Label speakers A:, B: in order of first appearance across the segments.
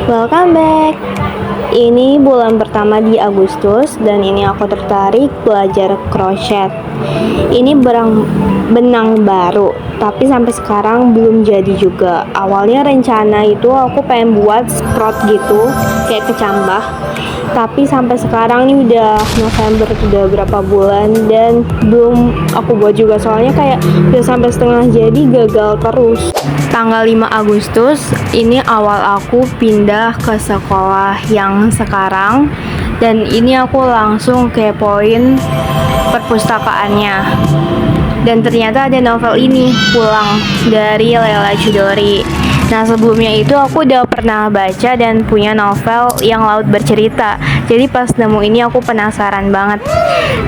A: Welcome back. Ini bulan pertama di Agustus dan ini aku tertarik belajar crochet. Ini benang baru, tapi sampai sekarang belum jadi juga. Awalnya rencana itu aku pengen buat sprout gitu, kayak kecambah. Tapi sampai sekarang ini udah November, udah berapa bulan dan belum aku buat juga, soalnya kayak udah sampai setengah jadi gagal terus. Tanggal 5 Agustus ini awal aku pindah ke sekolah yang sekarang, dan ini aku langsung kepoin perpustakaannya. Dan ternyata ada novel ini, Pulang, dari Leila Chudori. Nah, sebelumnya itu aku udah pernah baca dan punya novel yang Laut Bercerita. Jadi pas nemu ini aku penasaran banget.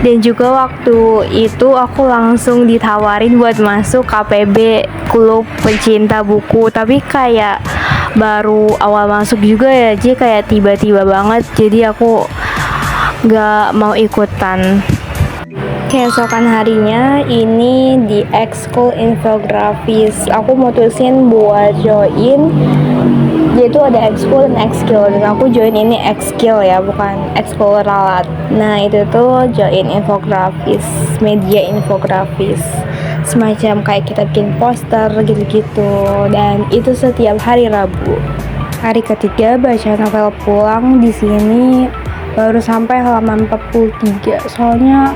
A: Dan juga waktu itu aku langsung ditawarin buat masuk KPB, Klub Pencinta Buku. Tapi kayak baru awal masuk juga ya, jadi kayak tiba-tiba banget. Jadi aku gak mau ikutan. Keesokan harinya ini di ekskul infografis, aku mutusin buat join. Dia itu ada ekskul dan ekskil, dan aku join ini ekskil ya, bukan ekskul ralat. Nah itu tuh join infografis, media infografis, semacam kayak kita bikin poster gitu-gitu. Dan itu setiap hari Rabu. Hari ketiga baca novel Pulang di sini baru sampai halaman 43, soalnya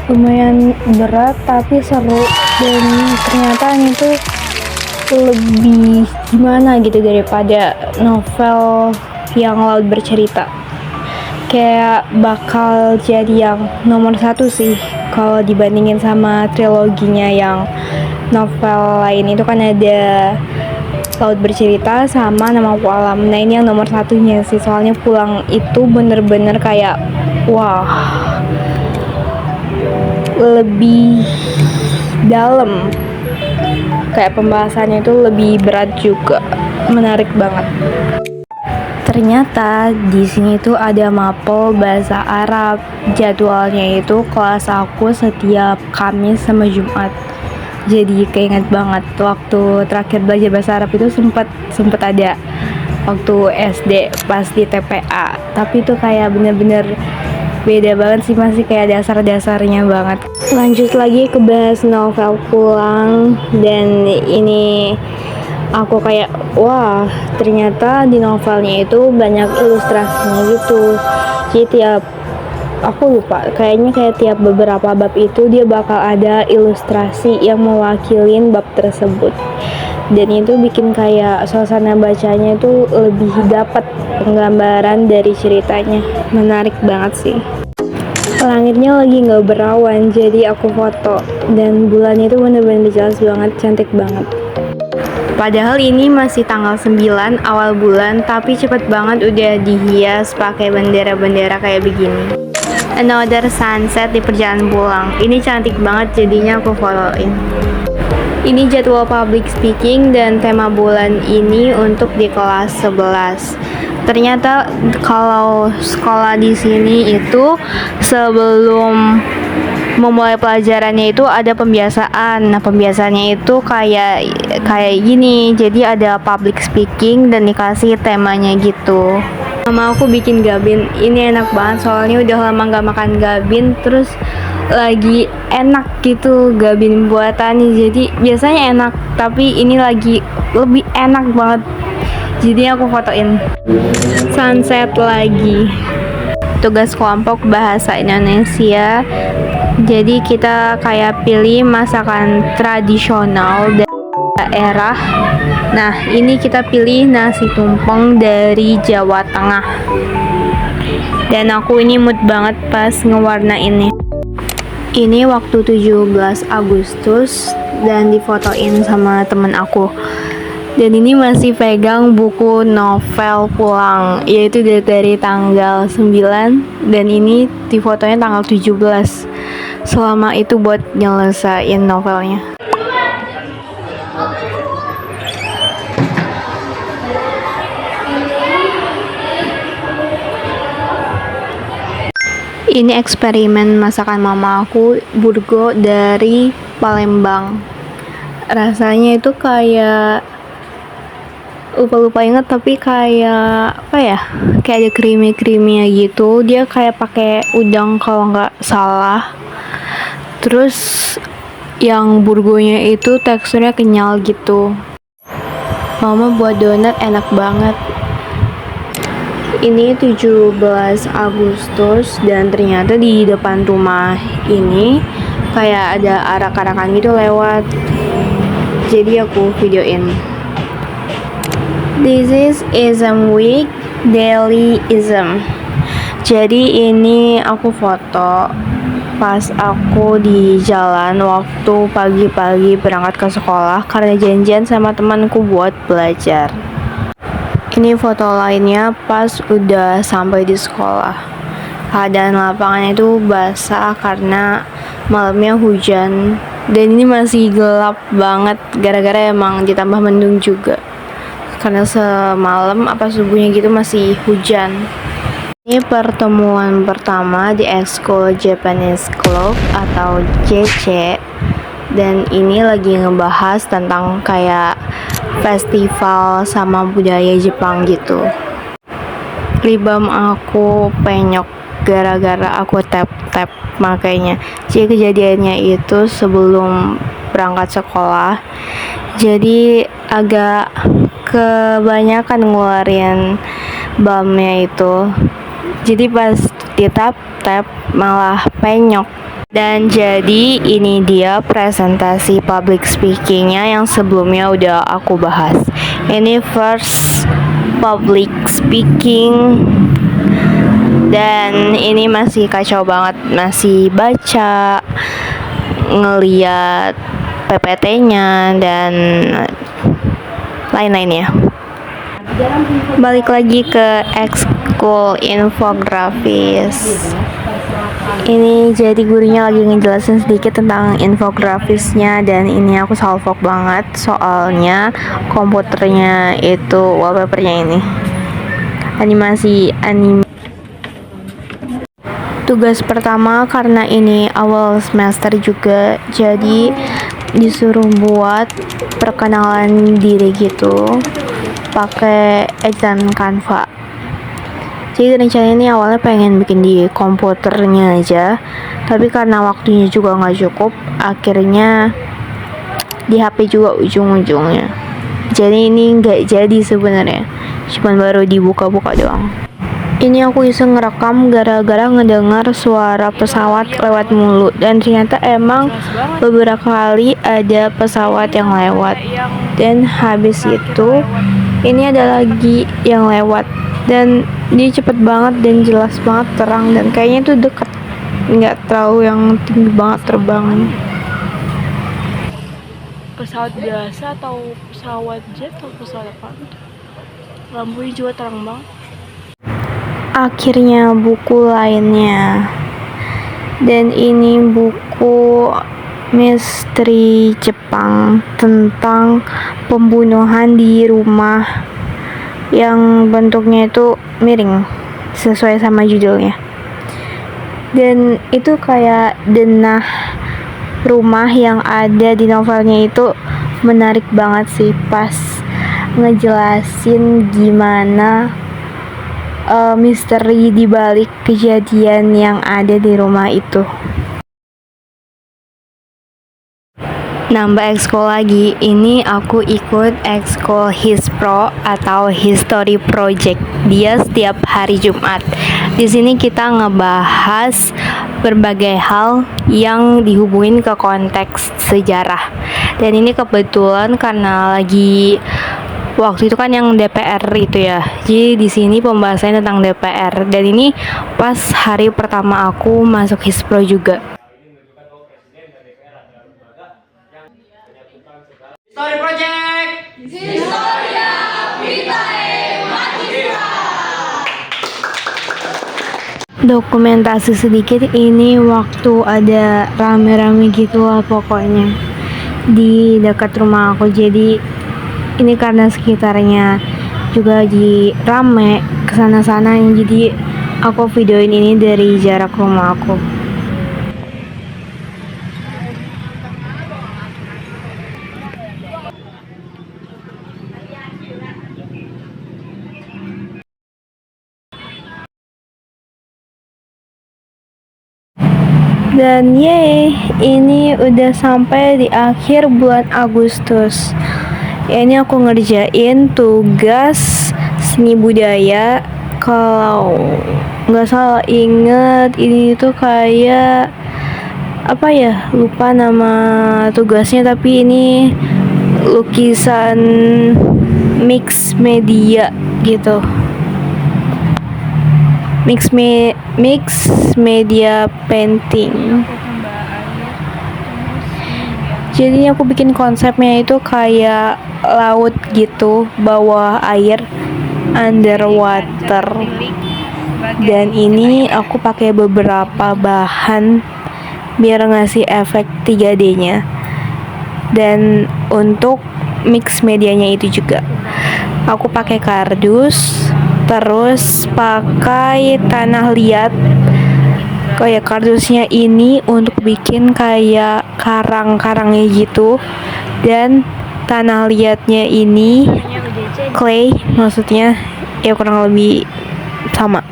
A: lumayan berat tapi seru, dan ternyata ini tuh lebih gimana gitu daripada novel yang Laut Bercerita. Kayak bakal jadi yang nomor 1 sih kalau dibandingin sama triloginya yang novel lain. Itu kan ada Laut Bercerita sama Nama Alam. Nah ini yang nomor 1-nya sih, soalnya Pulang itu bener-bener kayak wah, lebih dalam, kayak pembahasannya itu lebih berat juga, menarik banget. Ternyata di sini tuh ada mapel bahasa Arab. Jadwalnya itu kelas aku setiap Kamis sama Jumat. Jadi keinget banget waktu terakhir belajar bahasa Arab itu sempet ada waktu SD pas di TPA. Tapi itu kayak bener-bener beda banget sih, masih kayak dasar-dasarnya banget. Lanjut lagi ke bahas novel Pulang, dan ini aku kayak wah, ternyata di novelnya itu banyak ilustrasinya gitu. Jadi aku lupa, kayaknya kayak tiap beberapa bab itu dia bakal ada ilustrasi yang mewakilin bab tersebut. Dan itu bikin kayak suasana bacanya itu lebih dapat penggambaran dari ceritanya. Menarik banget sih. Langitnya lagi nggak berawan, jadi aku foto, dan bulannya itu bener-bener jelas banget, cantik banget. Padahal ini masih tanggal 9 awal bulan, tapi cepet banget udah dihias pakai bendera-bendera kayak begini. Another sunset di perjalanan pulang. Ini cantik banget, jadinya aku fotoin. Ini jadwal public speaking dan tema bulan ini untuk di kelas 11. Ternyata kalau sekolah di sini itu sebelum memulai pelajarannya itu ada pembiasaan. Nah, pembiasaannya itu kayak gini. Jadi ada public speaking dan dikasih temanya gitu. Mama aku bikin gabin. Ini enak banget soalnya udah lama gak makan gabin, terus lagi enak gitu gabin buatannya. Jadi biasanya enak, tapi ini lagi lebih enak banget. Jadi aku fotoin. Sunset lagi. Tugas kelompok bahasa Indonesia. Jadi kita kayak pilih masakan tradisional daerah. Nah, ini kita pilih nasi tumpeng dari Jawa Tengah. Dan aku ini mood banget pas ngewarnainnya. Ini waktu 17 Agustus dan difotoin sama temen aku. Dan ini masih pegang buku novel Pulang, yaitu dari tanggal 9, dan ini difotonya tanggal 17. Selama itu buat nyelesain novelnya. Ini eksperimen masakan mama aku, burgo dari Palembang. Rasanya itu kayak lupa inget, tapi kayak apa ya? Kayak ada creamy-creamy gitu. Dia kayak pakai udang kalau nggak salah. Terus yang burgonya itu teksturnya kenyal gitu. Mama buat donat enak banget. Ini 17 Agustus dan ternyata di depan rumah ini kayak ada arak-arakan gitu lewat. Jadi aku videoin. This is Ism Week, Daily Ism. Jadi ini aku foto pas aku di jalan waktu pagi-pagi berangkat ke sekolah karena janjian sama temanku buat belajar. Ini foto lainnya pas udah sampai di sekolah. Keadaan lapangan itu basah karena malamnya hujan. Dan ini masih gelap banget gara-gara emang ditambah mendung juga. Karena semalam apa subuhnya gitu masih hujan. Ini pertemuan pertama di Ekskul Japanese Club atau JC. Dan ini lagi ngebahas tentang kayak festival sama budaya Jepang gitu. Libam aku penyok gara-gara aku tap-tap makanya. Jadi kejadiannya itu sebelum berangkat sekolah. Jadi agak kebanyakan ngeluarin balmnya itu. Jadi pas di tap-tap malah penyok. Dan jadi ini dia presentasi public speakingnya yang sebelumnya udah aku bahas. Ini first public speaking. Dan ini masih kacau banget, masih baca, ngeliat PPT-nya dan lain-lainnya. Balik lagi ke ekskul infografis. Ini jadi gurunya lagi ngejelasin sedikit tentang infografisnya dan ini aku salfok banget soalnya komputernya itu wallpapernya ini animasi anime. Tugas pertama karena ini awal semester juga jadi disuruh buat perkenalan diri gitu pakai ejaan Canva. Jadi rencananya ini awalnya pengen bikin di komputernya aja, tapi karena waktunya juga nggak cukup, akhirnya di HP juga ujung-ujungnya. Jadi ini nggak jadi sebenarnya, cuman baru dibuka-buka doang. Ini aku iseng ngerekam gara-gara ngedengar suara pesawat lewat mulu dan ternyata emang beberapa kali ada pesawat yang lewat. Dan habis itu ini ada lagi yang lewat dan dia cepet banget dan jelas banget terang dan kayaknya itu deket, nggak terlalu yang tinggi banget terbangnya. Pesawat biasa atau pesawat jet atau pesawat apa? Lampunya juga terang banget. Akhirnya buku lainnya, dan ini buku misteri Jepang tentang pembunuhan di rumah yang bentuknya itu miring sesuai sama judulnya. Dan itu kayak denah rumah yang ada di novelnya itu menarik banget sih pas ngejelasin gimana misteri di balik kejadian yang ada di rumah itu. Nambah ekskul lagi, ini aku ikut ekskul Hispro atau History Project. Dia setiap hari Jumat. Di sini kita ngebahas berbagai hal yang dihubungin ke konteks sejarah. Dan ini kebetulan karena lagi waktu itu kan yang DPR itu ya. Jadi di sini pembahasannya tentang DPR dan ini pas hari pertama aku masuk Hispro juga.
B: Story Project. Historia Vitae Mahasiswa.
A: Dokumentasi sedikit ini waktu ada rame-rame gitu lah pokoknya di dekat rumah aku. Jadi ini karena sekitarnya juga lagi rame kesana-sana, jadi Aku videoin ini dari jarak rumah aku. Dan yeay, ini udah sampai di akhir bulan Agustus. Ya, ini aku ngerjain tugas seni budaya. Kalau nggak salah inget, ini tuh kayak apa ya? Lupa nama tugasnya, tapi ini lukisan mix media gitu. Mix media painting. Jadi aku bikin konsepnya itu kayak laut gitu, bawah air, underwater. Dan ini aku pakai beberapa bahan biar ngasih efek 3D-nya. Dan untuk mix medianya itu juga aku pakai kardus, terus pakai tanah liat. Kayak kardusnya ini untuk bikin kayak karang-karangnya gitu, dan tanah liatnya ini clay, maksudnya ya kurang lebih sama.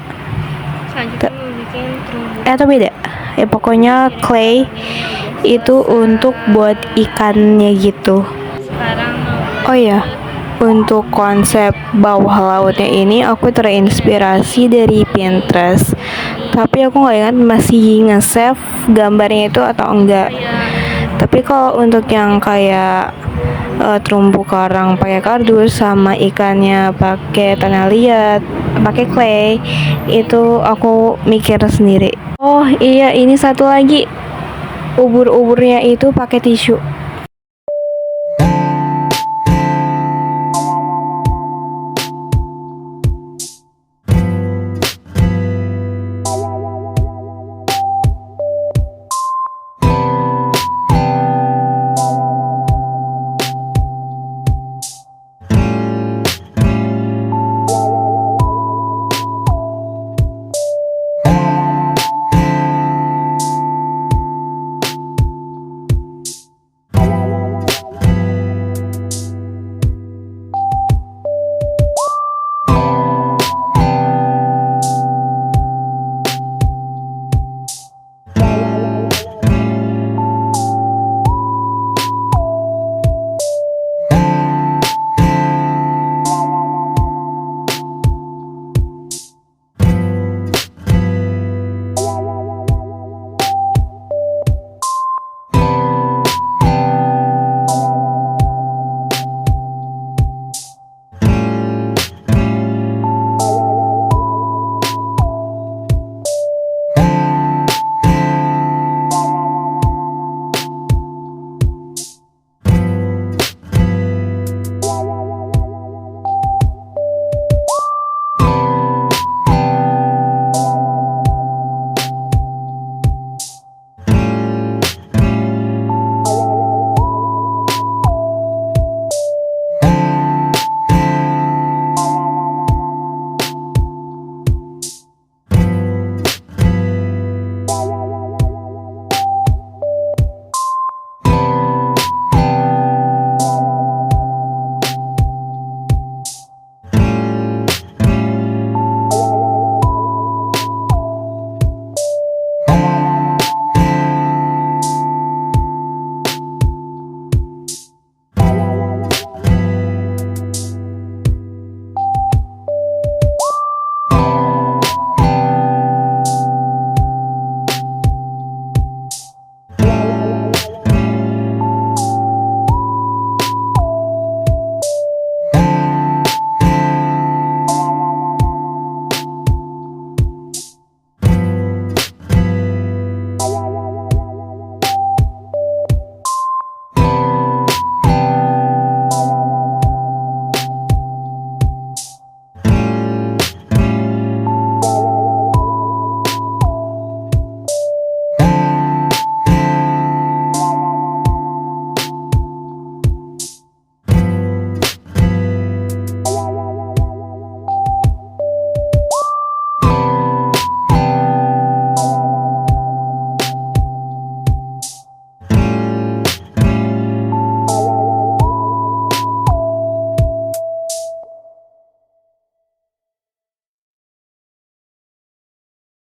A: Atau beda? Ya pokoknya clay itu untuk buat ikannya gitu. Oh ya, untuk konsep bawah lautnya ini aku terinspirasi dari Pinterest. Tapi aku nggak ingat masih nge-save gambarnya itu atau enggak. Tapi kalau untuk yang kayak terumbu karang pakai kardus sama ikannya pakai tanah liat, pakai clay, itu aku mikir sendiri. Oh iya, ini satu lagi, ubur-uburnya itu pakai tisu.